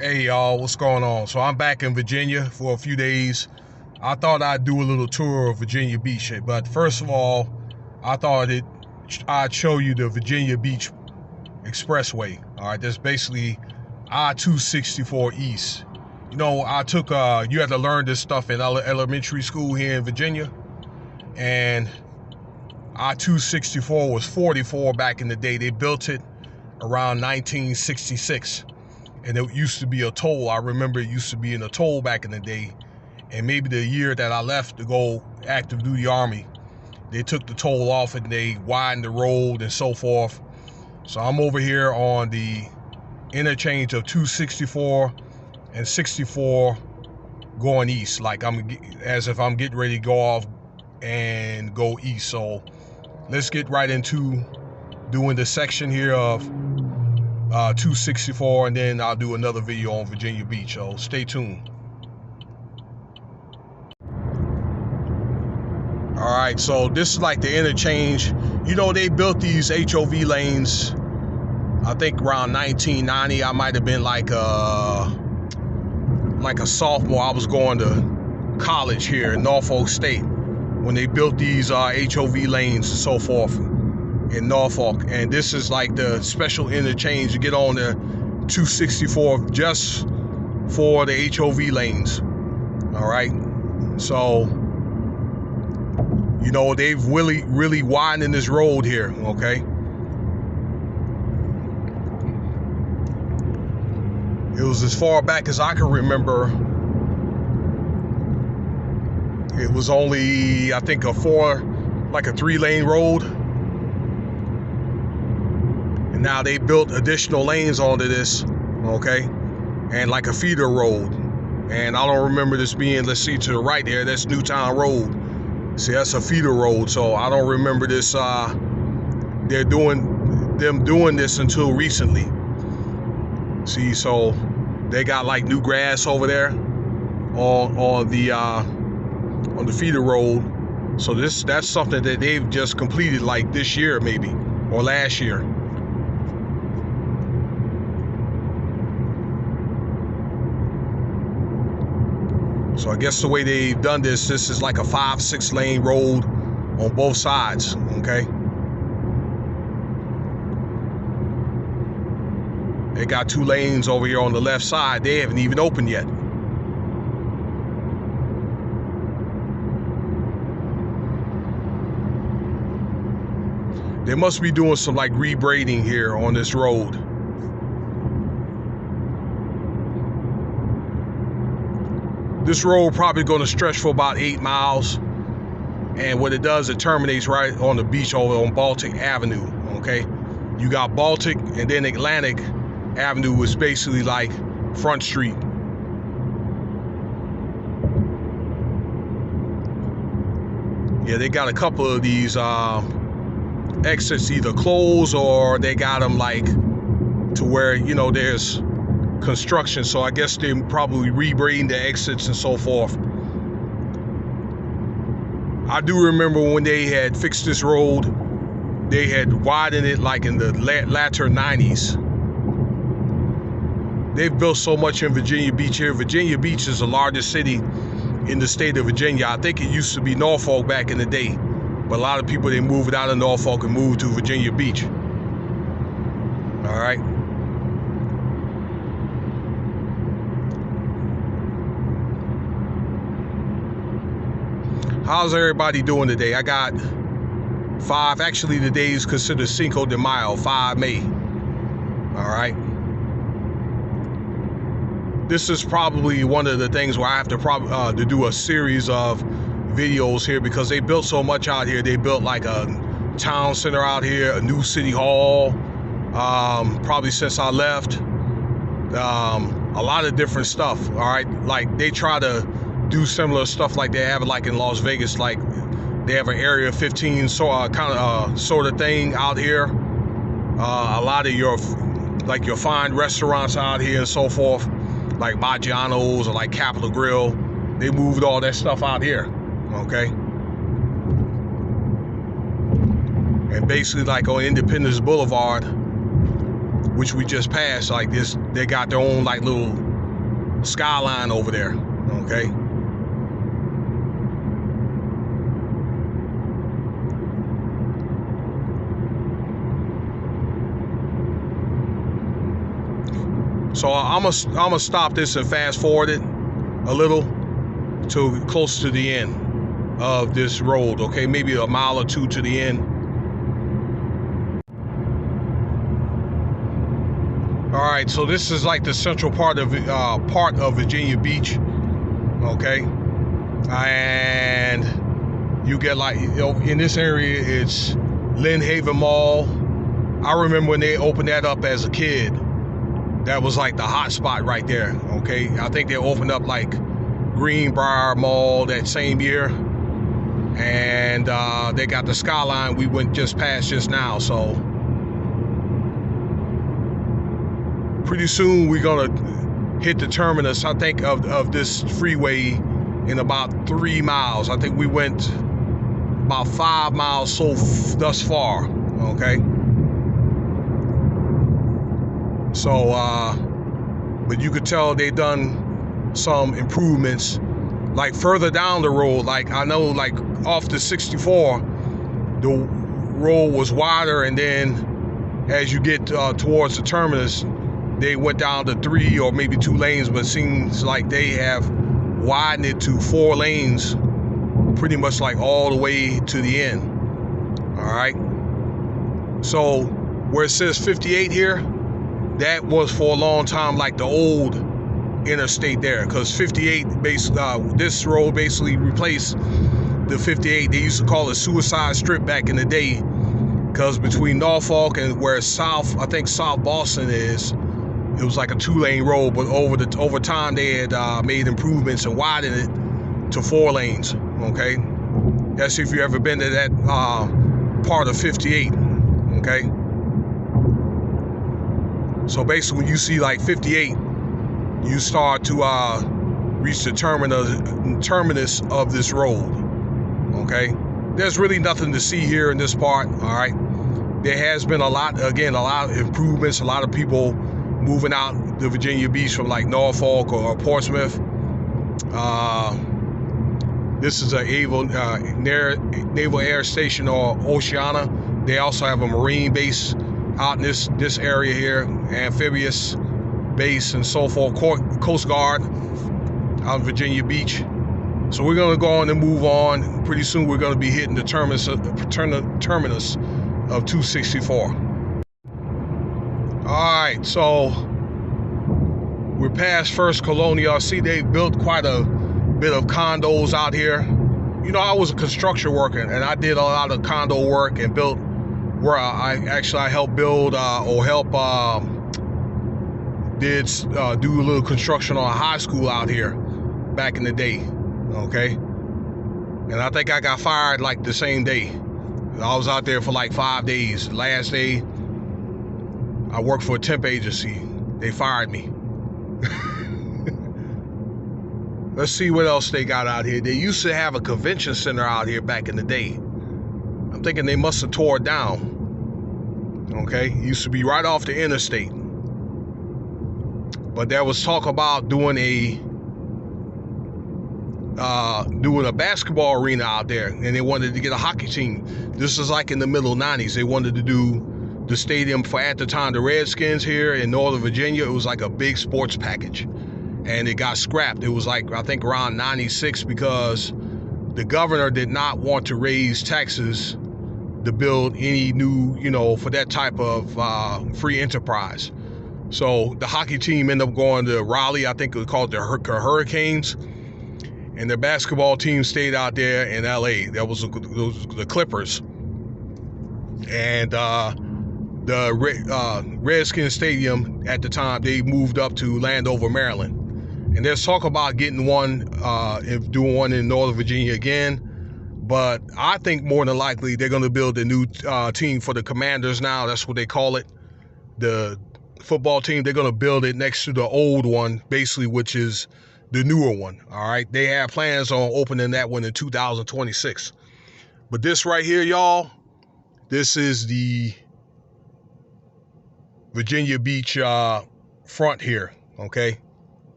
Hey y'all, what's going on? So I'm back in Virginia for a few days. I thought I'd do a little tour of Virginia Beach, but first of all, I thought I'd show you the Virginia Beach Expressway. All right, that's basically I-264 East. You know, you had to learn this stuff in elementary school here in Virginia, and I-264 was 44 back in the day. They built it around 1966. And it used to be a toll. I remember it used to be in a toll back in the day. And maybe the year that I left to go active duty Army, they took the toll off and they widened the road and so forth. So I'm over here on the interchange of 264 and 64 going east, like as if I'm getting ready to go off and go east. So let's get right into doing the section here of 264, and then I'll do another video on Virginia Beach, so stay tuned. All right, so this is like the interchange. You know, they built these HOV lanes, I think around 1990. I might have been like a sophomore. I was going to college here in Norfolk State when they built these HOV lanes and so forth in Norfolk. And this is like the special interchange to get on the 264 just for the HOV lanes. All right, so you know, they've really widened this road here. Okay, it was as far back as I can remember. It was only, I think, a 3-lane road. Now they built additional lanes onto this, okay, and like a feeder road. And I don't remember this being, let's see, to the right there, that's Newtown Road. See, that's a feeder road. So I don't remember this, them doing this until recently. See, so they got like new grass over there on the feeder road. So that's something that they've just completed like this year maybe, or last year. So I guess the way they've done this is like a 5-6 lane road on both sides, okay? They got 2 lanes over here on the left side. They haven't even opened yet. They must be doing some like rebrading here on this road. This road probably going to stretch for about 8 miles, and what it does, it terminates right on the beach over on Baltic Avenue. Okay, you got Baltic, and then Atlantic Avenue is basically like Front Street. Yeah, they got a couple of these exits either closed, or they got them like to where, you know, there's construction. So I guess they're probably rebrading the exits and so forth. I do remember when they had fixed this road, they had widened it like in the latter 90s. They've built so much in Virginia Beach here. Virginia Beach is the largest city in the state of Virginia. I think it used to be Norfolk back in the day, but a lot of people, they moved out of Norfolk and moved to Virginia Beach. All right. How's everybody doing today? I got 5, actually today is considered Cinco de Mayo, 5 May. All right. This is probably one of the things where I have to do a series of videos here, because they built so much out here. They built like a town center out here, a new city hall, probably since I left, a lot of different stuff. All right, like they try to do similar stuff like they have it like in Las Vegas, like they have an Area 15 sort of thing out here. A lot of your fine restaurants out here and so forth, like Maggiano's or like Capitol Grill, they moved all that stuff out here. Okay, and basically like on Independence Boulevard, which we just passed, like this, they got their own like little skyline over there, okay? So I'm gonna stop this and fast forward it a little to close to the end of this road, okay? Maybe a mile or two to the end. All right, so this is like the central part of Virginia Beach, okay? And you get like, you know, in this area, it's Lynn Haven Mall. I remember when they opened that up as a kid. That was like the hot spot right there, okay? I think they opened up like Greenbrier Mall that same year. And they got the skyline we went just past just now, so pretty soon we're gonna hit the terminus, I think, of this freeway in about 3 miles. I think we went about 5 miles thus far, okay? So, but you could tell they done some improvements, like further down the road. Like I know, like off the 64, the road was wider, and then as you get towards the terminus, they went down to 3 or maybe 2 lanes, but it seems like they have widened it to 4 lanes, pretty much like all the way to the end. All right. So where it says 58 here, that was for a long time like the old interstate there, because 58 this road basically replaced the 58. They used to call it Suicide Strip back in the day, because between Norfolk and where I think South Boston is, it was like a 2-lane road, but over time they had made improvements and widened it to 4 lanes. Okay, that's if you ever been to that part of 58. Okay. So basically, when you see like 58, you start to reach the terminus of this road, okay? There's really nothing to see here in this part, all right? There has been a lot of improvements, a lot of people moving out to Virginia Beach from like Norfolk or Portsmouth. This is a Naval Air Station, or Oceana. They also have a Marine base out in this area here, amphibious base and so forth, Coast Guard out in Virginia Beach. So we're going to go on and move on. Pretty soon we're going to be hitting the terminus of 264. All right, so we're past First Colonial. I see they built quite a bit of condos out here. You know, I was a construction worker, and I did a lot of condo work and built where I helped build did do a little construction on a high school out here back in the day, okay? And I think I got fired like the same day. I was out there for like 5 days. Last day, I worked for a temp agency. They fired me. Let's see what else they got out here. They used to have a convention center out here back in the day. I'm thinking they must have tore it down. Okay, it used to be right off the interstate. But there was talk about doing a basketball arena out there, and they wanted to get a hockey team. This is like in the middle 90s. They wanted to do the stadium for, at the time, the Redskins here in Northern Virginia. It was like a big sports package, and it got scrapped. It was like, I think around 96, because the governor did not want to raise taxes to build any new, you know, for that type of free enterprise. So the hockey team ended up going to Raleigh. I think it was called the Hurricanes. And the basketball team stayed out there in LA. That was the Clippers. And the Redskins Stadium at the time, they moved up to Landover, Maryland. And there's talk about getting one, doing one in Northern Virginia again. But I think more than likely they're going to build a new team for the Commanders now. That's what they call it. The football team, they're going to build it next to the old one, basically, which is the newer one. All right. They have plans on opening that one in 2026. But this right here, y'all, this is the Virginia Beach front here. Okay.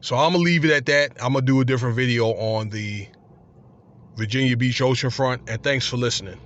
So I'm gonna leave it at that. I'm gonna do a different video on the Virginia Beach oceanfront, and thanks for listening.